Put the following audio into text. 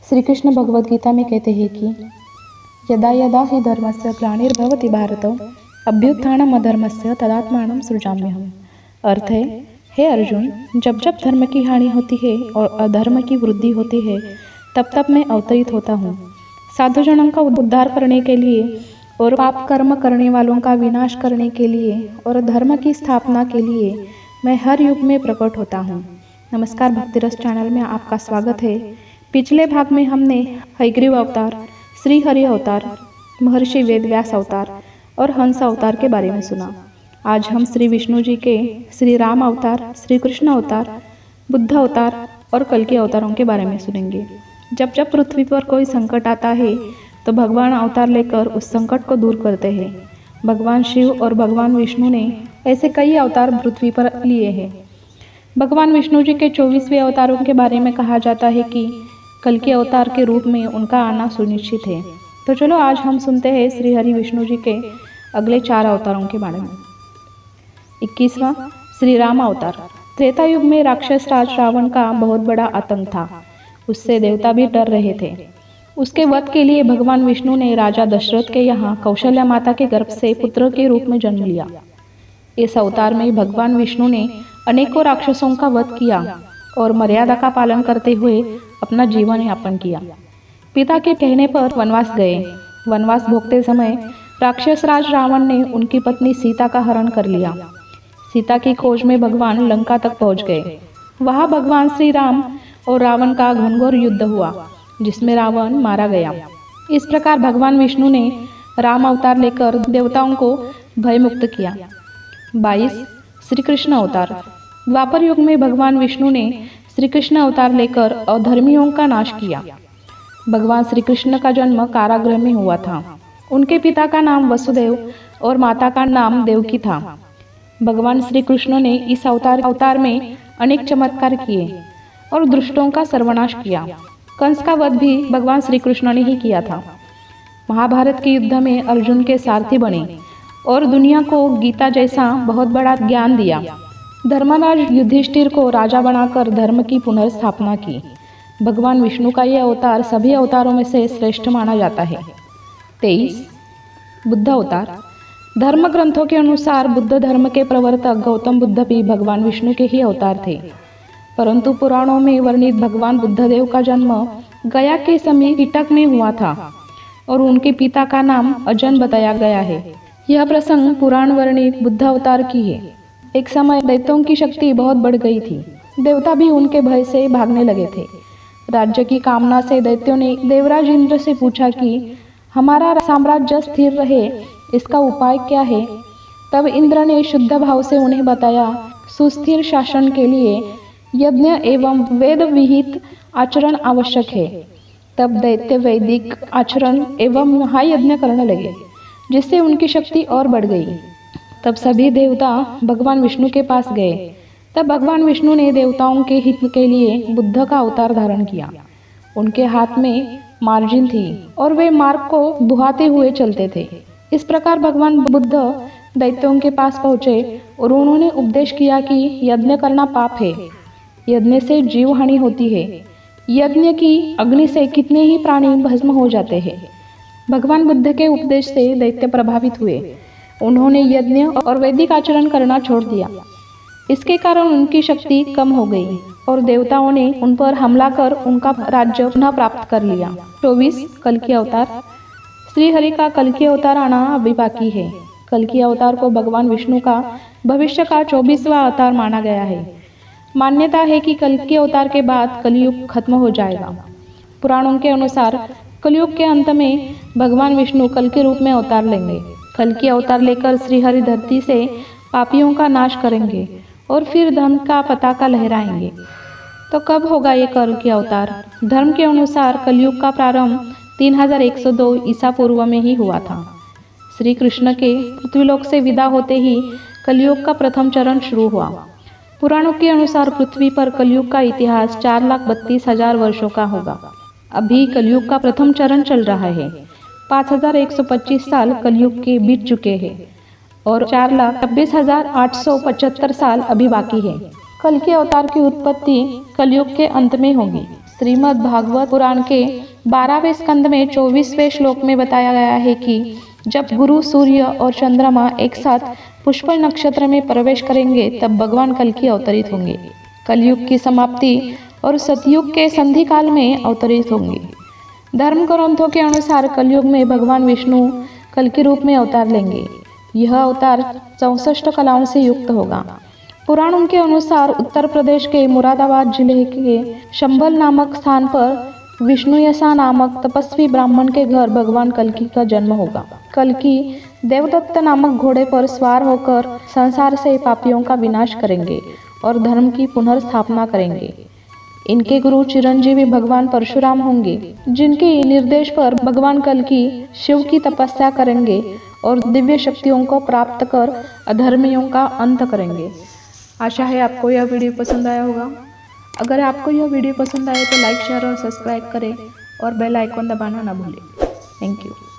श्री कृष्ण भगवद गीता में कहते हैं कि यदा यदा हि धर्मस्य ग्लानिर्भवति भारत अभ्युत्थानम् अधर्मस्य तदात्मानं सृजाम्यहम्। अर्थ है, हे अर्जुन, जब जब धर्म की हानि होती है और अधर्म की वृद्धि होती है तब तब मैं अवतरित होता हूँ। साधुजनों का उद्धार करने के लिए और पाप कर्म करने वालों का विनाश करने के लिए और धर्म की स्थापना के लिए मैं हर युग में प्रकट होता हूँ। नमस्कार, भक्तिरस चैनल में आपका स्वागत है। पिछले भाग में हमने हयग्रीव अवतार, श्री हरि अवतार, महर्षि वेदव्यास अवतार और हंस अवतार के बारे में सुना। आज हम श्री विष्णु जी के श्री राम अवतार, श्री कृष्ण अवतार, बुद्ध अवतार और कल के अवतारों के बारे में सुनेंगे। जब जब पृथ्वी पर कोई संकट आता है तो भगवान अवतार लेकर उस संकट को दूर करते हैं। भगवान शिव और भगवान विष्णु ने ऐसे कई अवतार पृथ्वी पर लिए हैं। भगवान विष्णु जी के 24वें अवतारों के बारे में कहा जाता है कि कल के अवतार के रूप में उनका आना सुनिश्चित है। तो चलो आज हम सुनते हैं श्री हरि विष्णु जी के अगले 4 अवतारों के बारे में। 21वां श्री राम अवतार। त्रेता युग में राक्षस राज रावण का बहुत बड़ा आतंक था। उससे देवता भी डर रहे थे। उसके वध के लिए भगवान विष्णु ने राजा दशरथ के यहाँ कौशल्या माता के गर्भ से पुत्र के रूप में जन्म लिया। इस अवतार में भगवान विष्णु ने अनेकों राक्षसों का वध किया और मर्यादा का पालन करते हुए अपना जीवन यापन किया। पिता के कहने पर वनवास गए। वनवास भोगते समय राक्षस राज रावण ने उनकी पत्नी सीता का हरण कर लिया। सीता की खोज में भगवान लंका तक पहुंच गए। वहां भगवान श्री राम और रावण का घनघोर युद्ध हुआ, जिसमें रावण मारा गया। इस प्रकार भगवान विष्णु ने राम अवतार लेकर देवताओं को भयमुक्त किया। 22 श्री कृष्ण अवतार। द्वापर युग में भगवान विष्णु ने श्री कृष्ण अवतार लेकर अधर्मियों का नाश किया। भगवान श्री कृष्ण का जन्म कारागृह में हुआ था। उनके पिता का नाम वसुदेव और माता का नाम देवकी था। भगवान श्री कृष्ण ने इस अवतार में अनेक चमत्कार किए और दुष्टों का सर्वनाश किया। कंस का वध भी भगवान श्री कृष्ण ने ही किया था। महाभारत के युद्ध में अर्जुन के सारथी बने और दुनिया को गीता जैसा बहुत बड़ा ज्ञान दिया। धर्मराज युधिष्ठिर को राजा बनाकर धर्म की पुनर्स्थापना की। भगवान विष्णु का यह अवतार सभी अवतारों में से श्रेष्ठ माना जाता है। 23 बुद्ध अवतार। धर्म ग्रंथों के अनुसार बुद्ध धर्म के प्रवर्तक गौतम बुद्ध भी भगवान विष्णु के ही अवतार थे, परंतु पुराणों में वर्णित भगवान बुद्धदेव का जन्म गया के समीप कीटक में हुआ था और उनके पिता का नाम अजन बताया गया है। यह प्रसंग पुराण वर्णित बुद्ध अवतार की है। एक समय दैत्यों की शक्ति बहुत बढ़ गई थी। देवता भी उनके भय से भागने लगे थे। राज्य की कामना से दैत्यों ने देवराज इंद्र से पूछा कि हमारा साम्राज्य स्थिर रहे, इसका उपाय क्या है। तब इंद्र ने शुद्ध भाव से उन्हें बताया, सुस्थिर शासन के लिए यज्ञ एवं वेद विहित आचरण आवश्यक है। तब दैत्य वैदिक आचरण एवं महायज्ञ करने लगे, जिससे उनकी शक्ति और बढ़ गई। तब सभी देवता भगवान विष्णु के पास गए। तब भगवान विष्णु ने देवताओं के हित के लिए बुद्ध का अवतार धारण किया। उनके हाथ में मार्जिन थी और वे मार्ग को बुहाते हुए चलते थे। इस प्रकार भगवान बुद्ध दैत्यों के पास पहुँचे और उन्होंने उपदेश किया कि यज्ञ करना पाप है, यज्ञ से जीव हानि होती है, यज्ञ की अग्नि से कितने ही प्राणी भस्म हो जाते हैं। भगवान बुद्ध के उपदेश से दैत्य प्रभावित हुए। उन्होंने यज्ञ और वैदिक आचरण करना छोड़ दिया। इसके कारण उनकी शक्ति कम हो गई और देवताओं ने उन पर हमला कर उनका राज्य पुनः प्राप्त कर लिया। 24 कल की अवतार। श्री हरि का कल की अवतार आना अभी बाकी है। कल की अवतार को भगवान विष्णु का भविष्य का 24वां अवतार माना गया है। मान्यता है कि कल के अवतार के बाद कलयुग खत्म हो जाएगा। पुराणों के अनुसार कलयुग के अंत में भगवान विष्णु कल के रूप में अवतार लेंगे। कल की अवतार लेकर श्री हरि धरती से पापियों का नाश करेंगे और फिर धर्म का पताका लहराएंगे। तो कब होगा ये कल की अवतार? धर्म के अनुसार कलयुग का प्रारंभ 3102 ईसा पूर्व में ही हुआ था। श्री कृष्ण के पृथ्वीलोक से विदा होते ही कलयुग का प्रथम चरण शुरू हुआ। पुराणों के अनुसार पृथ्वी पर कलयुग का इतिहास 4,32,000 वर्षों का होगा। अभी कलयुग का प्रथम चरण चल रहा है। 5,125 साल कलयुग के बीत चुके हैं और 4,26,875 साल अभी बाकी है। कल के अवतार की उत्पत्ति कलयुग के अंत में होगी। श्रीमद् भागवत पुराण के 12वें स्कंद में 24वें श्लोक में बताया गया है कि जब गुरु, सूर्य और चंद्रमा एक साथ पुष्कर नक्षत्र में प्रवेश करेंगे तब भगवान कल्कि अवतरित होंगे। कलयुग की समाप्ति और सतयुग के संधि काल में अवतरित होंगे। धर्म ग्रंथों के अनुसार कलयुग में भगवान विष्णु कल के रूप में अवतार लेंगे। यह अवतार 64 कलाओं से युक्त होगा। पुराणों के अनुसार उत्तर प्रदेश के मुरादाबाद जिले के शंबल नामक स्थान पर विष्णुयसा नामक तपस्वी ब्राह्मण के घर भगवान कल्कि का जन्म होगा। कल्कि देवदत्त नामक घोड़े पर सवार होकर संसार से पापियों का विनाश करेंगे और धर्म की पुनर्स्थापना करेंगे। इनके गुरु चिरंजीवी भगवान परशुराम होंगे, जिनके निर्देश पर भगवान कल्कि शिव की तपस्या करेंगे और दिव्य शक्तियों को प्राप्त कर अधर्मियों का अंत करेंगे। आशा है आपको यह वीडियो पसंद आया होगा। अगर आपको यह वीडियो पसंद आए तो लाइक, शेयर और सब्सक्राइब करें और बेल आइकॉन दबाना ना भूलें। Thank you.